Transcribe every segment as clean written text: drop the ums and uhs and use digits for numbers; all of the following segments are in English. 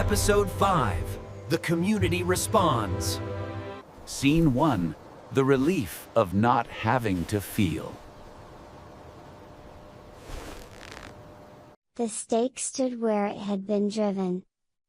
Episode 5, The Community Responds. Scene 1, the relief of not having to feel. The stake stood where it had been driven.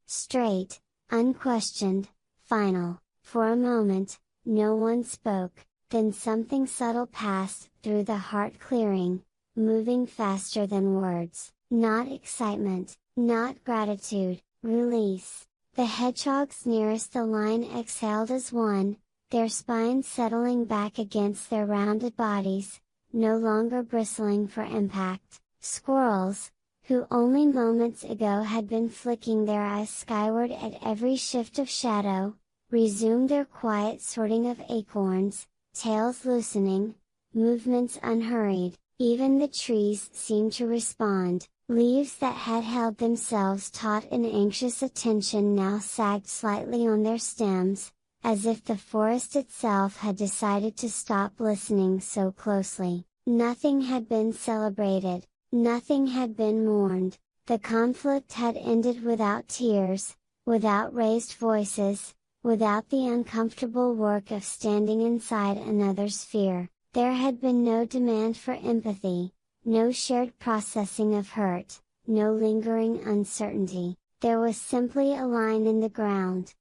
Straight, unquestioned, final. For a moment, no one spoke, then something subtle passed through the heart, clearing, moving faster than words. Not excitement, not gratitude, release. The hedgehogs nearest the line exhaled as one, their spines settling back against their rounded bodies, no longer bristling for impact. Squirrels, who only moments ago had been flicking their eyes skyward at every shift of shadow, resumed their quiet sorting of acorns, tails loosening, movements unhurried. Even the trees seemed to respond. Leaves that had held themselves taut in anxious attention now sagged slightly on their stems, as if the forest itself had decided to stop listening so closely. Nothing had been celebrated, nothing had been mourned. The conflict had ended without tears, without raised voices, without the uncomfortable work of standing inside another's fear. There had been no demand for empathy, no shared processing of hurt, no lingering uncertainty. There was simply a line in the ground,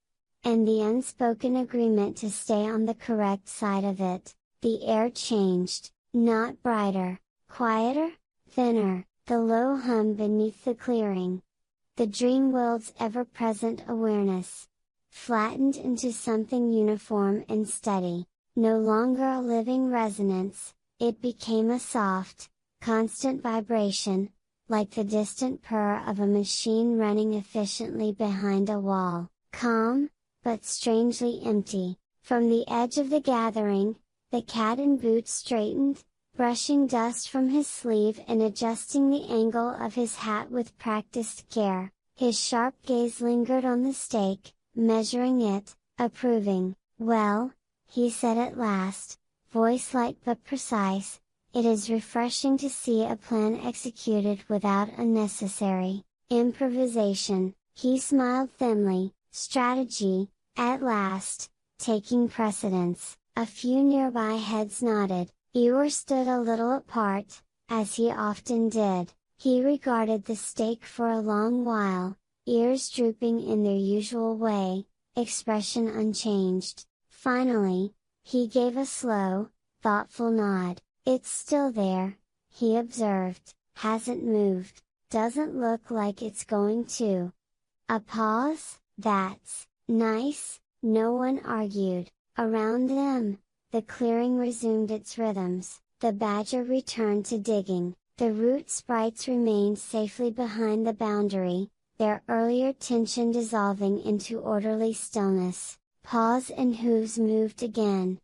and the unspoken agreement to stay on the correct side of it. The air changed, not brighter, quieter, thinner, the low hum beneath the clearing. The dream world's ever-present awareness flattened into something uniform and steady. No longer a living resonance, it became a soft, constant vibration, like the distant purr of a machine running efficiently behind a wall. Calm, but strangely empty. From the edge of the gathering, the cat in boots straightened, brushing dust from his sleeve and adjusting the angle of his hat with practiced care. His sharp gaze lingered on the stake, measuring it, approving. "Well," he said at last, voice light but precise, "it is refreshing to see a plan executed without unnecessary improvisation." He smiled thinly, strategy, at last, taking precedence. A few nearby heads nodded. Eeyore stood a little apart, as he often did. He regarded the stake for a long while, ears drooping in their usual way, expression unchanged. Finally, he gave a slow, thoughtful nod. "It's still there," he observed, "hasn't moved, doesn't look like it's going to." A pause. "That's nice," no one argued. Around them, the clearing resumed its rhythms. The badger returned to digging. The root sprites remained safely behind the boundary, their earlier tension dissolving into orderly stillness. Paws and hooves moved again.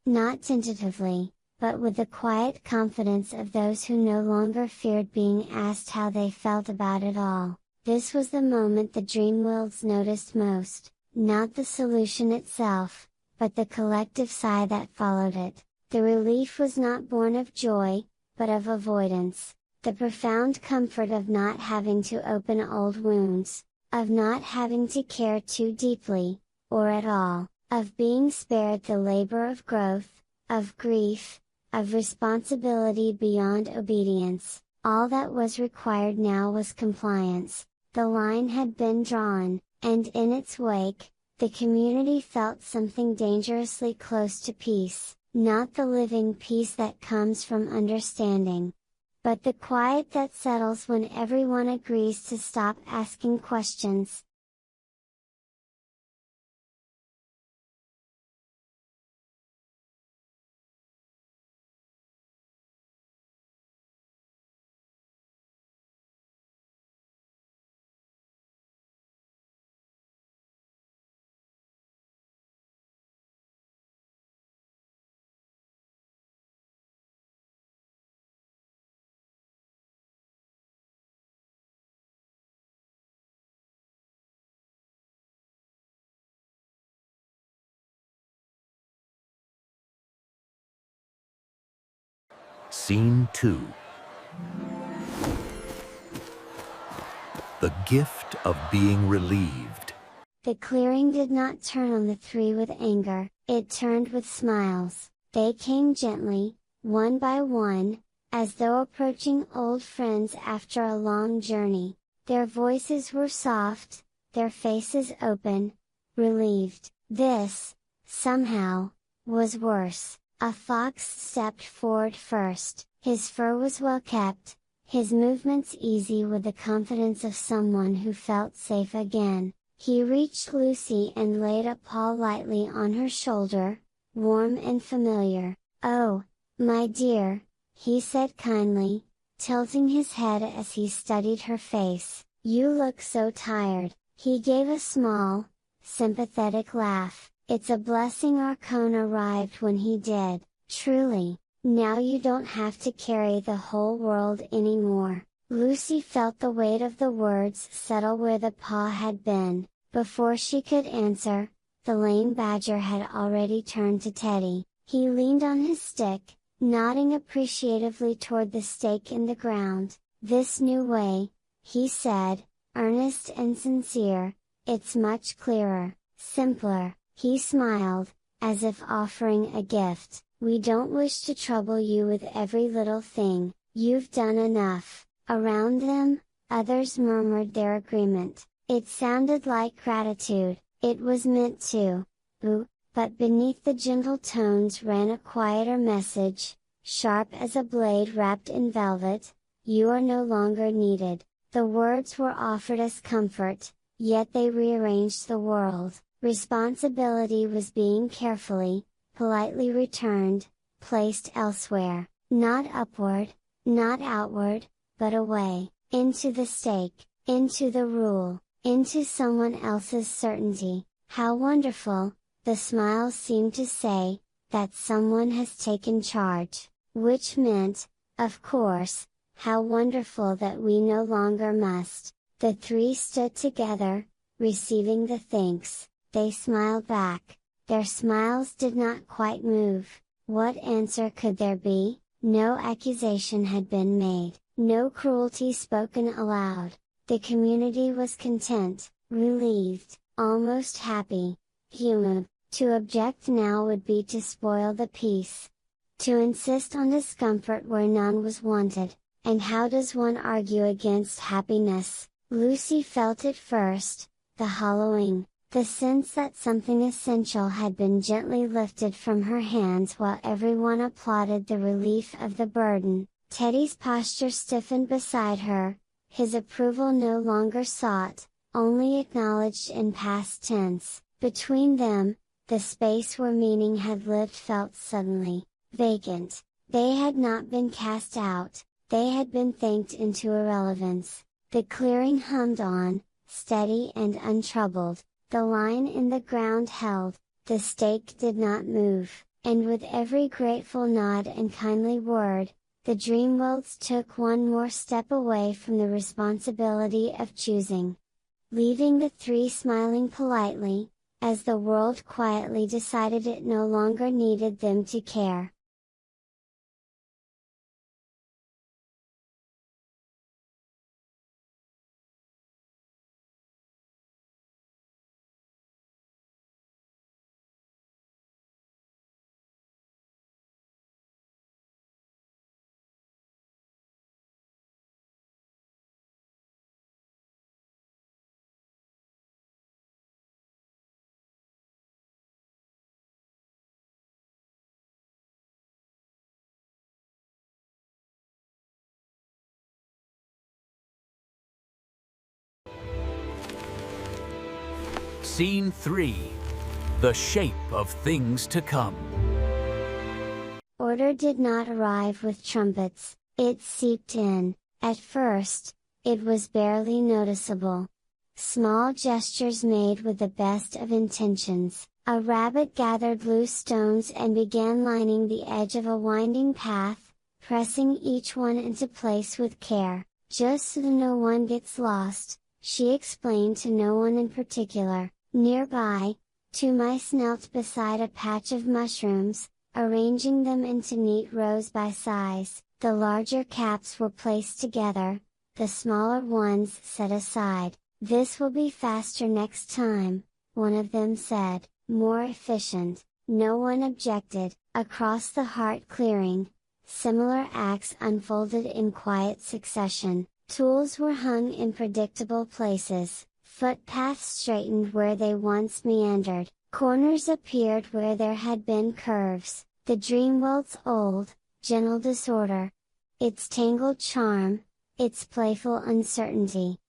Not tentatively, but with the quiet confidence of those who no longer feared being asked how they felt about it all. This was the moment the dream worlds noticed most, not the solution itself, but the collective sigh that followed it. The relief was not born of joy, but of avoidance. The profound comfort of not having to open old wounds, of not having to care too deeply, or at all, of being spared the labor of growth, of grief, of responsibility beyond obedience. All that was required now was compliance. The line had been drawn, and in its wake, the community felt something dangerously close to peace, not the living peace that comes from understanding, but the quiet that settles when everyone agrees to stop asking questions. Scene 2. The gift of being relieved. The clearing did not turn on the three with anger, it turned with smiles. They came gently, one by one, as though approaching old friends after a long journey. Their voices were soft, their faces open, relieved. This, somehow, was worse. A fox stepped forward first. His fur was well kept, his movements easy with the confidence of someone who felt safe again. He reached Lucy and laid a paw lightly on her shoulder, warm and familiar. "Oh, my dear," he said kindly, tilting his head as he studied her face. "You look so tired." He gave a small, sympathetic laugh. It's a blessing our cone arrived when he did, truly. Now you don't have to carry the whole world anymore. Lucy felt the weight of the words settle where the paw had been. Before she could answer, the lame badger had already turned to Teddy. He leaned on his stick, nodding appreciatively toward the stake in the ground. "This new way," he said, earnest and sincere, "it's much clearer, simpler." He smiled, as if offering a gift. "We don't wish to trouble you with every little thing, you've done enough." Around them, others murmured their agreement. It sounded like gratitude, it was meant to, but beneath the gentle tones ran a quieter message, sharp as a blade wrapped in velvet: "You are no longer needed." The words were offered as comfort, yet they rearranged the world. Responsibility was being carefully, politely returned, placed elsewhere, not upward, not outward, but away, into the stake, into the rule, into someone else's certainty. How wonderful, the smiles seemed to say, that someone has taken charge, which meant, of course, how wonderful that we no longer must. The three stood together, receiving the thanks. They smiled back. Their smiles did not quite move. What answer could there be? No accusation had been made, no cruelty spoken aloud. The community was content, relieved, almost happy. Human. To object now would be to spoil the peace. To insist on discomfort where none was wanted. And how does one argue against happiness? Lucy felt it first, the hollowing, the sense that something essential had been gently lifted from her hands while everyone applauded the relief of the burden. Teddy's posture stiffened beside her, his approval no longer sought, only acknowledged in past tense. Between them, the space where meaning had lived felt suddenly vacant. They had not been cast out, they had been thanked into irrelevance. The clearing hummed on, steady and untroubled, the line in the ground held, the stake did not move, and with every grateful nod and kindly word, the Dreamworlds took one more step away from the responsibility of choosing. Leaving the three smiling politely, as the world quietly decided it no longer needed them to care. Scene 3. The shape of things to come. Order did not arrive with trumpets, it seeped in. At first, it was barely noticeable. Small gestures made with the best of intentions. A rabbit gathered loose stones and began lining the edge of a winding path, pressing each one into place with care. "Just so no one gets lost," she explained to no one in particular. Nearby, two mice knelt beside a patch of mushrooms, arranging them into neat rows by size. The larger caps were placed together, the smaller ones set aside. "This will be faster next time," one of them said. More efficient, no one objected. Across the heart clearing, similar acts unfolded in quiet succession. Tools were hung in predictable places, footpaths straightened where they once meandered, corners appeared where there had been curves. The dream world's old, gentle disorder, its tangled charm, its playful uncertainty,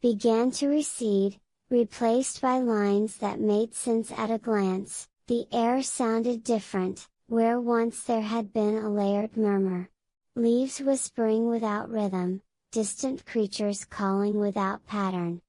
began to recede, replaced by lines that made sense at a glance. The air sounded different, where once there had been a layered murmur. Leaves whispering without rhythm, distant creatures calling without pattern.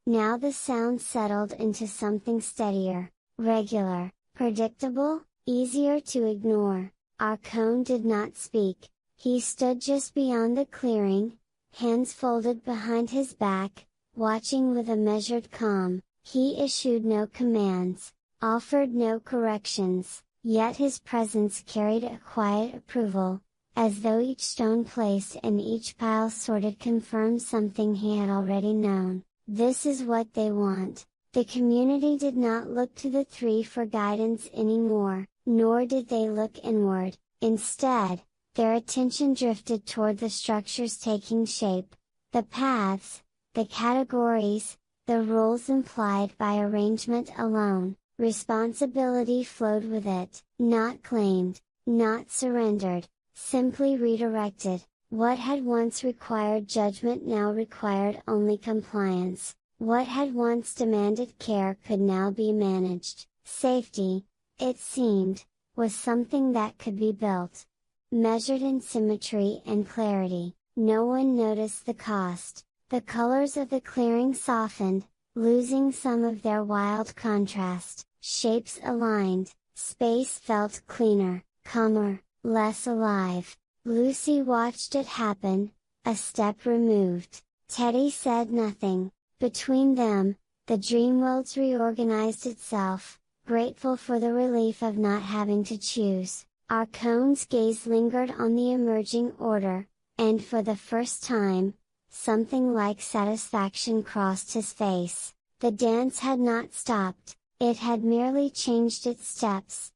Now the sound settled into something steadier, regular, predictable, easier to ignore. Our cone did not speak, he stood just beyond the clearing, hands folded behind his back, watching with a measured calm. He issued no commands, offered no corrections, yet his presence carried a quiet approval, as though each stone placed in each pile sorted confirmed something he had already known. This is what they want. The community did not look to the three for guidance anymore, nor did they look inward. Instead, their attention drifted toward the structures taking shape, the paths, the categories, the rules implied by arrangement alone. Responsibility flowed with it, not claimed, not surrendered, simply redirected. What had once required judgment now required only compliance. What had once demanded care could now be managed. Safety, it seemed, was something that could be built. Measured in symmetry and clarity. No one noticed the cost. The colors of the clearing softened, losing some of their wild contrast. Shapes aligned, space felt cleaner, calmer, less alive. Lucy watched it happen, a step removed. Teddy said nothing. Between them, the dream worlds reorganized itself, grateful for the relief of not having to choose. Our cone's gaze lingered on the emerging order, and for the first time, something like satisfaction crossed his face. The dance had not stopped, it had merely changed its steps.